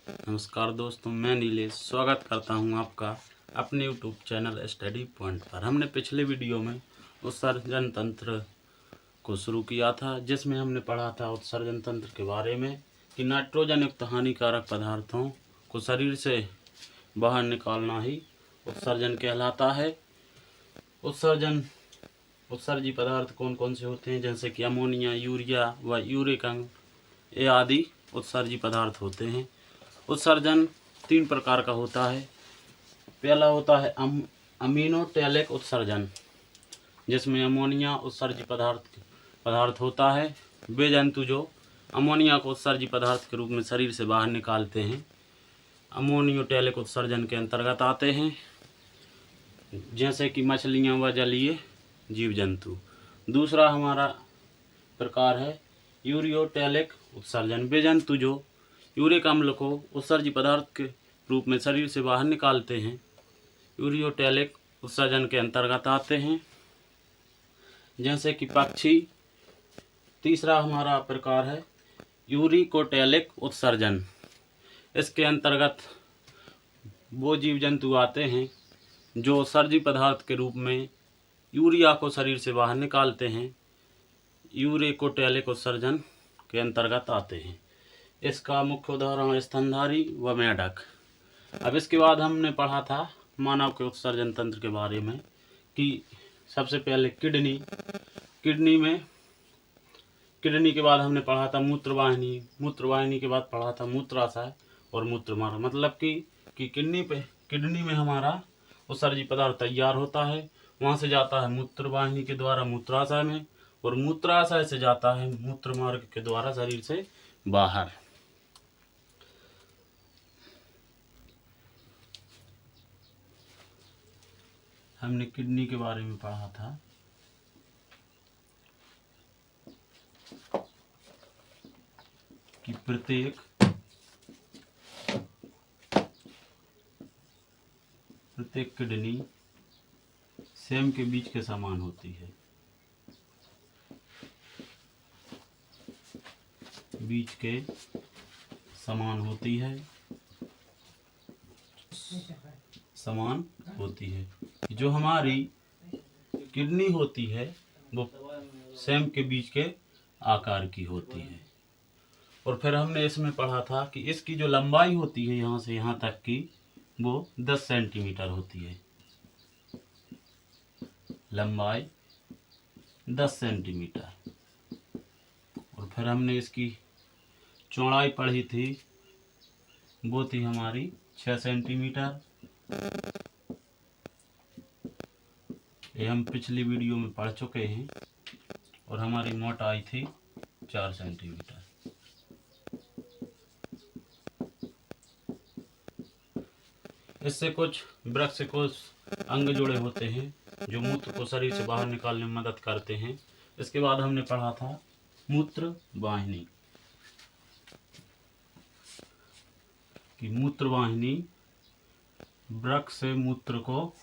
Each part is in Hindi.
नमस्कार दोस्तों, मैं नीलेश स्वागत करता हूं आपका अपने यूट्यूब चैनल स्टडी पॉइंट पर। हमने पिछले वीडियो में उत्सर्जन तंत्र को शुरू किया था, जिसमें हमने पढ़ा था उत्सर्जन तंत्र के बारे में कि नाइट्रोजन युक्त हानिकारक पदार्थों को शरीर से बाहर निकालना ही उत्सर्जन कहलाता है। उत्सर्जी पदार्थ कौन कौन से होते हैं, जैसे कि अमोनिया, यूरिया व यूरिक अम्ल ये आदि उत्सर्जी पदार्थ होते हैं। उत्सर्जन 3 प्रकार का होता है। पहला होता है अमीनोटैलिक उत्सर्जन, जिसमें अमोनिया उत्सर्जी पदार्थ होता है। वे जंतु जो अमोनिया को उत्सर्जी पदार्थ के रूप में शरीर से बाहर निकालते हैं अमोनियोटैलिक उत्सर्जन के अंतर्गत आते हैं, जैसे कि मछलियाँ व जलीय जीव जंतु। दूसरा हमारा प्रकार है यूरियोटैलिक उत्सर्जन। वे जंतु जो यूरिक अम्ल को उत्सर्जी पदार्थ के रूप में शरीर से बाहर निकालते हैं यूरियोटैलिक उत्सर्जन के अंतर्गत आते हैं, जैसे कि पक्षी। तीसरा हमारा प्रकार है यूरिकोटैलिक उत्सर्जन। इसके अंतर्गत वो जीव जंतु आते हैं जो उत्सर्जी पदार्थ के रूप में यूरिया को शरीर से बाहर निकालते हैं यूरिकोटैलिक उत्सर्जन के अंतर्गत आते हैं। इसका मुख्य उदाहरण स्तनधारी व मेढक। अब इसके बाद हमने पढ़ा था मानव के उत्सर्जन तंत्र के बारे में कि सबसे पहले किडनी के बाद हमने पढ़ा था मूत्रवाहिनी के बाद पढ़ा था मूत्राशय और मूत्रमार्ग। मतलब कि किडनी में हमारा उत्सर्जी पदार्थ तैयार होता है, वहाँ से जाता है मूत्रवाहिनी के द्वारा मूत्राशय में, और मूत्राशय से जाता है मूत्रमार्ग के द्वारा शरीर से बाहर। हमने किडनी के बारे में पढ़ा था। कि प्रत्येक किडनी सेम के बीच के समान होती है। समान होती है। जो हमारी किडनी होती है वो सेम के बीच के आकार की होती है। और फिर हमने इसमें पढ़ा था कि इसकी जो लंबाई होती है यहाँ से यहाँ तक की वो 10 सेंटीमीटर होती है। लंबाई 10 सेंटीमीटर। और फिर हमने इसकी चौड़ाई पढ़ी थी, वो थी हमारी 6 सेंटीमीटर। ये हम पिछली वीडियो में पढ़ चुके हैं। और हमारी मोटाई थी 4 सेंटीमीटर। इससे कुछ वृक्क से कुछ अंग जुड़े होते हैं जो मूत्र को शरीर से बाहर निकालने में मदद करते हैं। इसके बाद हमने पढ़ा था मूत्रवाहिनी। कि मूत्रवाहिनी वृक्क से मूत्र को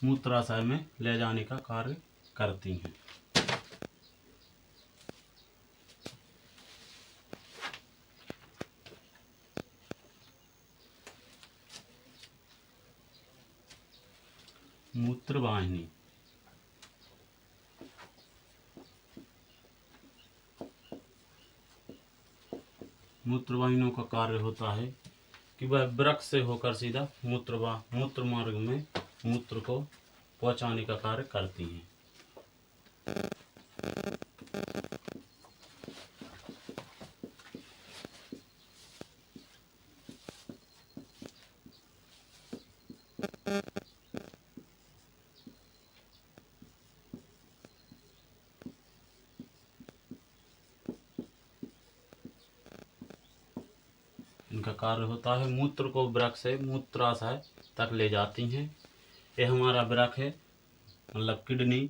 मूत्राशय में ले जाने का कार्य करती हैं। मूत्रवाहिनियों का कार्य होता है कि वह वृक्क से होकर सीधा मूत्र मार्ग में मूत्र को पहुंचाने का कार्य करती हैं। इनका कार्य होता है मूत्र को वृक्क से मूत्राशय तक ले जाती हैं। ये हमारा वृक्क है, मतलब किडनी।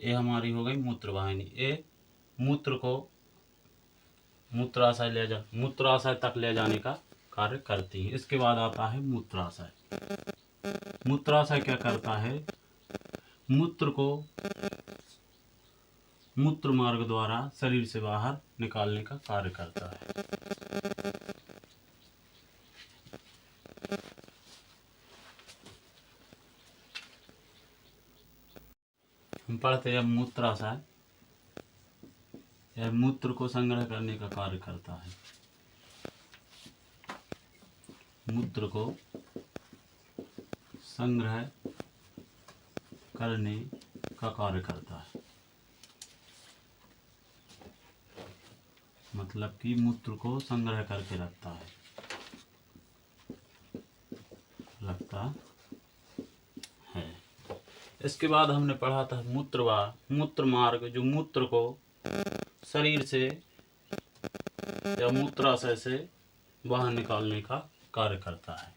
ये हमारी हो गई मूत्रवाहिनी। ये मूत्र को मूत्राशय तक ले जाने का कार्य करती है। इसके बाद आता है मूत्राशय। मूत्राशय क्या करता है? मूत्र को मूत्र मार्ग द्वारा शरीर से बाहर निकालने का कार्य करता है। पढ़ते हैं मूत्राशय। यह मूत्र को संग्रह करने का कार्य करता है। मूत्र को संग्रह करने का कार्य करता है, मतलब कि मूत्र को संग्रह करके रखता है। इसके बाद हमने पढ़ा था मूत्र मार्ग, जो मूत्र को शरीर से या मूत्राशय से बाहर निकालने का कार्य करता है।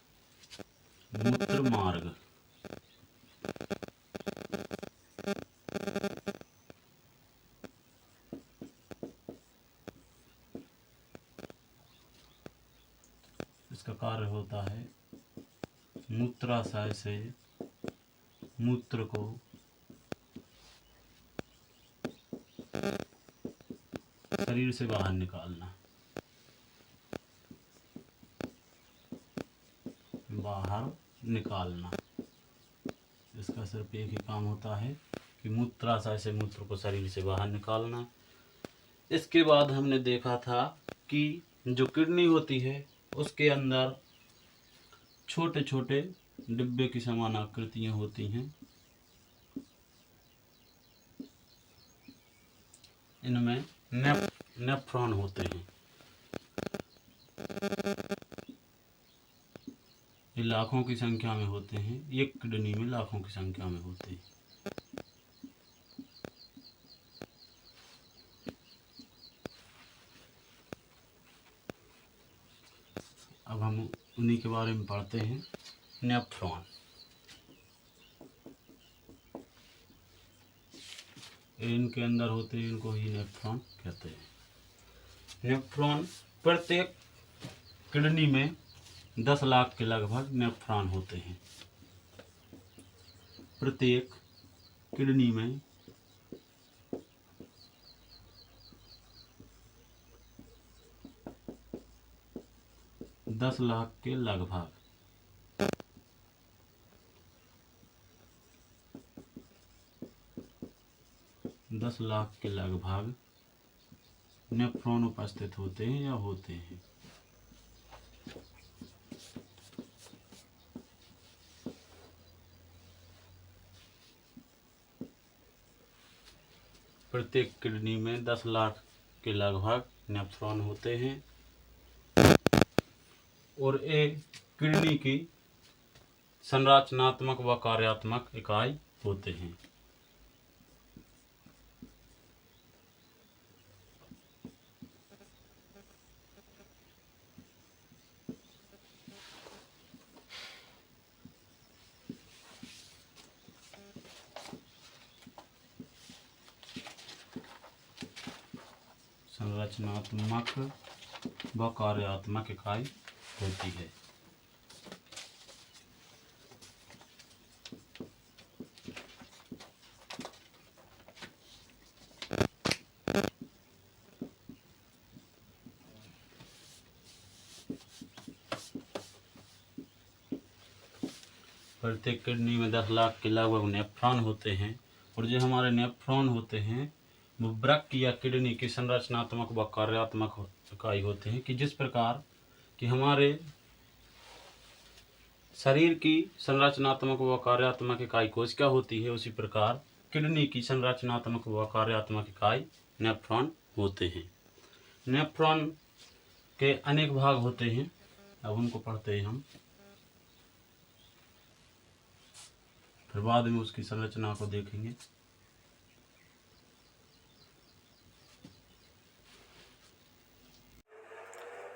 मूत्र मार्ग। इसका कार्य होता है मूत्राशय से मूत्र को शरीर से बाहर निकालना। इसका सिर्फ एक ही काम होता है कि मूत्राशय से मूत्र को शरीर से बाहर निकालना। इसके बाद हमने देखा था कि जो किडनी होती है उसके अंदर छोटे छोटे डिब्बे की समान आकृतियां होती हैं। इनमें नेफ्रॉन होते हैं। ये लाखों की संख्या में होते हैं। एक किडनी में लाखों की संख्या में होते हैं। अब हम उन्हीं के बारे में पढ़ते हैं। नेफ्रॉन। इनके अंदर होते हैं, इनको ही नेफ्रॉन कहते हैं। नेफ्रॉन प्रत्येक किडनी में 10 लाख के लगभग नेफ्रॉन होते हैं। प्रत्येक किडनी में 10 लाख के लगभग 10 लाख के लगभग नेफ्रॉन उपस्थित होते हैं या होते हैं। प्रत्येक किडनी में 10 लाख के लगभग नेफ्रॉन होते हैं और ये किडनी की संरचनात्मक व कार्यात्मक इकाई होते हैं। संरचनात्मक व कार्यात्मक इकाई होती है। प्रत्येक किडनी में 10 लाख के लगभग नेफ्रॉन होते हैं और जो हमारे नेफ्रॉन होते हैं वो वृक्क या किडनी की संरचनात्मक व कार्यात्मक इकाई होते हैं। कि जिस प्रकार कि हमारे शरीर की संरचनात्मक व कार्यात्मक इकाई कोशिका होती है, उसी प्रकार किडनी की संरचनात्मक व कार्यात्मक इकाई नेफ्रॉन होते हैं। नेफ्रॉन के अनेक भाग होते हैं, अब उनको पढ़ते हैं हम, फिर बाद में उसकी संरचना को देखेंगे।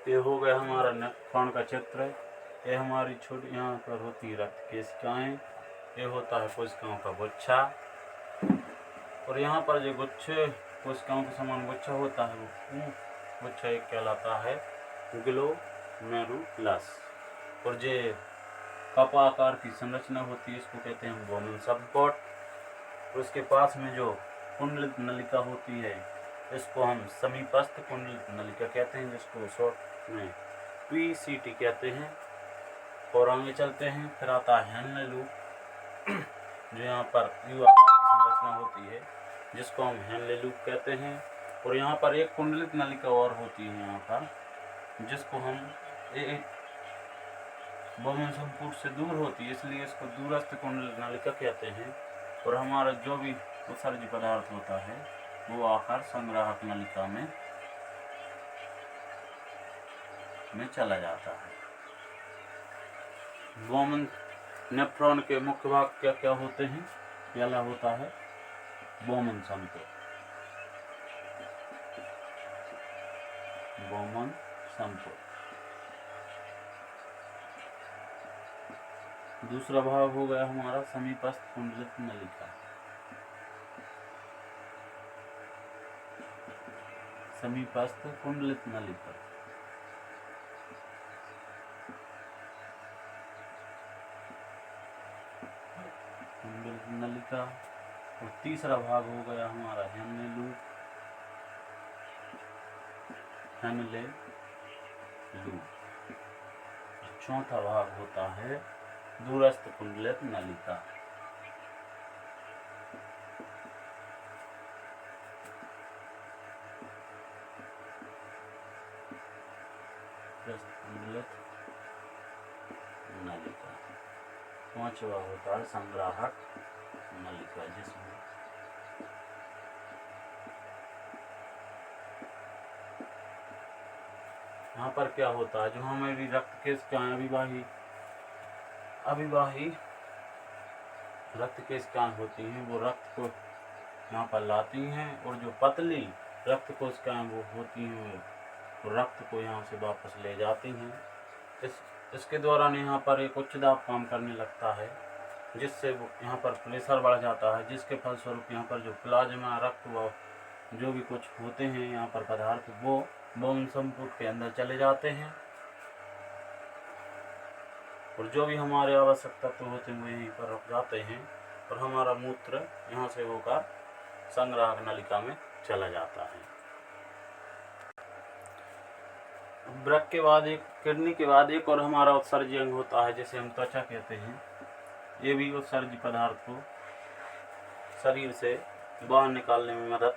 ये हो गया हमारा नेफ्रॉन का चित्र। ये हमारी छोटी यहाँ पर होती है रक्त केशिकाएं। ये होता है कोशिकाओं का गुच्छा और यहाँ पर जो गुच्छे कोशिकाओं के समान गुच्छा होता है वो गुच्छा एक कहलाता है ग्लोमेरुलस। और जो कप आकार की संरचना होती है इसको कहते हैं बोमन सबपॉट। और उसके पास में जो कुंडलित नलिका होती है इसको हम समीपस्थ कुंडलित नलिका कहते हैं, जिसको शॉर्ट में PCT कहते हैं। और आगे चलते हैं, फिर आता है हेनले लूप जो यहाँ पर यू आकार की संरचना संरचना होती है जिसको हम हेनले लूप कहते हैं। और यहाँ पर एक कुंडलित नलिका और होती है यहाँ पर, जिसको हम एक बोमन संपुट से दूर होती है, इसलिए इसको दूरस्थ कुंडलित नलिका कहते हैं। और हमारा जो भी उत्सर्जी पदार्थ होता है वो आकर संग्राहक नलिका में चला जाता है। बोमन नेफ्रॉन के मुख्य भाग क्या क्या होते हैं? पहला होता है बोमन संपुट। बोमन संपुट। दूसरा भाग हो गया हमारा समीपस्थ कुंडलित नलिका। समीपस्थ कुंडलित नलिका। कुंडलित नलिका। और तीसरा भाग हो गया हमारा हेनले लूप। Henle loop. चौथा भाग होता है दूरस्थ कुंडलित नलिका। कुंडलित नलिका। पांचवा होता है संग्राहक नलिका, जिसमें यहाँ पर क्या होता है, जो हमारी रक्त के अविवाही रक्त के कोशिकाएं होती हैं वो रक्त को यहाँ पर लाती हैं, और जो पतली रक्त कोशिकाएं वो होती हैं वो रक्त को यहाँ से वापस ले जाती हैं। इसके दौरान यहाँ पर एक उच्च दाब काम करने लगता है, जिससे वो यहाँ पर प्रेशर बढ़ जाता है, जिसके फलस्वरूप यहाँ पर जो प्लाज्मा रक्त व जो भी कुछ होते हैं यहाँ पर पदार्थ वो बोमन संपुट के अंदर चले जाते हैं, और जो भी हमारे आवश्यक तत्व होते हैं वो यहीं पर रुक जाते हैं, और हमारा मूत्र यहाँ से होकर संग्राहक नलिका में चला जाता है। वृक्क के बाद किडनी के बाद एक और हमारा उत्सर्जी अंग होता है जिसे हम त्वचा कहते हैं। ये भी उत्सर्जी पदार्थ को शरीर से बाहर निकालने में मदद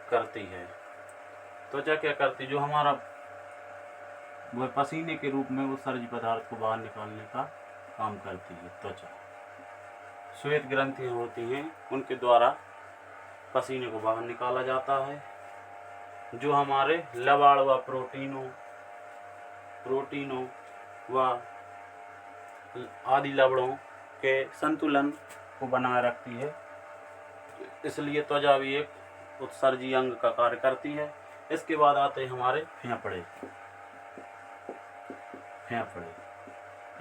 करती है। त्वचा क्या करती है, जो हमारा वह पसीने के रूप में उत्सर्जी पदार्थ को बाहर निकालने का काम करती है। त्वचा श्वेत ग्रंथियां होती हैं, उनके द्वारा पसीने को बाहर निकाला जाता है, जो हमारे लवण व प्रोटीनों व आदि लवणों के संतुलन को बनाए रखती है। इसलिए त्वचा भी एक उत्सर्जी अंग का कार्य करती है। इसके बाद आते हैं हमारे फेफड़े।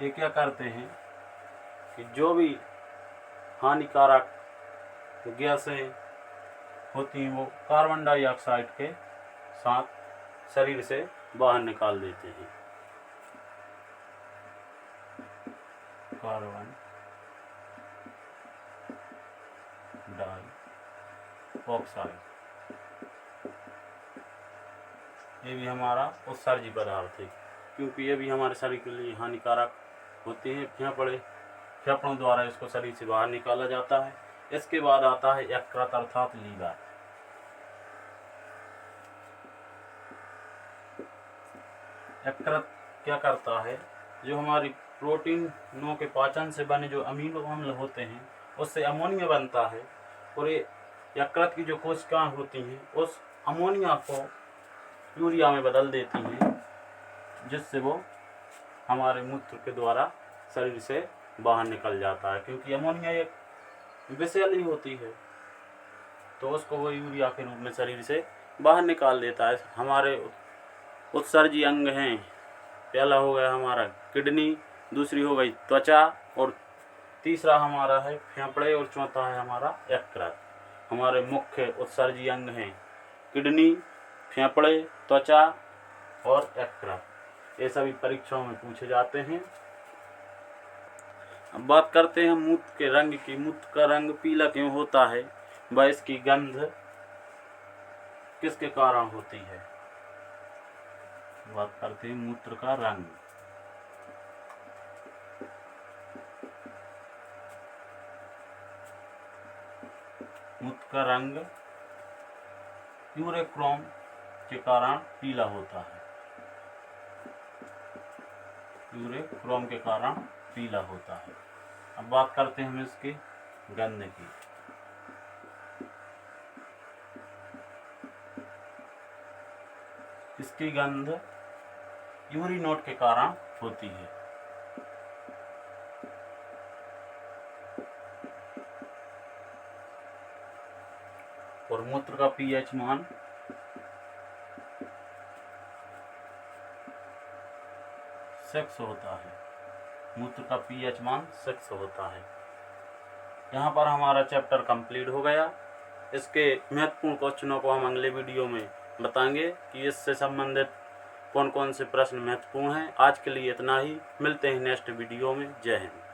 ये क्या करते हैं कि जो भी हानिकारक गैसें होती हैं वो कार्बन डाइऑक्साइड के साथ शरीर से बाहर निकाल देते हैं। कार्बन डाइऑक्साइड ये भी हमारा उत्सर्जी पदार्थ है, क्योंकि ये भी हमारे शरीर के लिए हानिकारक होते हैं। फेफड़ों द्वारा इसको शरीर से बाहर निकाला जाता है। इसके बाद आता है यकृत अर्थात लीवर। यकृत क्या करता है, जो हमारी प्रोटीनों के पाचन से बने जो अमीनो अम्ल होते हैं उससे अमोनिया बनता है, और ये यकृत की जो कोशिकाएं होती हैं उस अमोनिया को यूरिया में बदल देती हैं, जिससे वो हमारे मूत्र के द्वारा शरीर से बाहर निकल जाता है। क्योंकि अमोनिया एक विषैली होती है, तो उसको वो यूरिया के रूप में शरीर से बाहर निकाल देता है। हमारे उत्सर्जी अंग हैं, पहला हो गया हमारा किडनी, दूसरी हो गई त्वचा, और तीसरा हमारा है फेफड़े, और चौथा है हमारा यकृत। हमारे मुख्य उत्सर्जी अंग हैं किडनी, फेफड़े, त्वचा और यकृत। ये सभी परीक्षाओं में पूछे जाते हैं। अब बात करते हैं मूत्र के रंग की। मूत्र का रंग पीला क्यों होता है, व इसकी गंध किसके कारण होती है। बात करते हैं मूत्र का रंग। का रंग यूरेक्रोम के कारण पीला होता है। यूरेक्रोम के कारण पीला होता है। अब बात करते हैं हम इसके गंध की। इसकी गंध यूरिनोट के कारण होती है। और मूत्र का पीएच मान 6 होता है। मूत्र का पीएच मान 6 होता है। यहाँ पर हमारा चैप्टर कंप्लीट हो गया। इसके महत्वपूर्ण क्वेश्चनों को हम अगले वीडियो में बताएंगे कि इससे संबंधित कौन कौन से प्रश्न महत्वपूर्ण हैं। आज के लिए इतना ही। मिलते हैं नेक्स्ट वीडियो में। जय हिंद।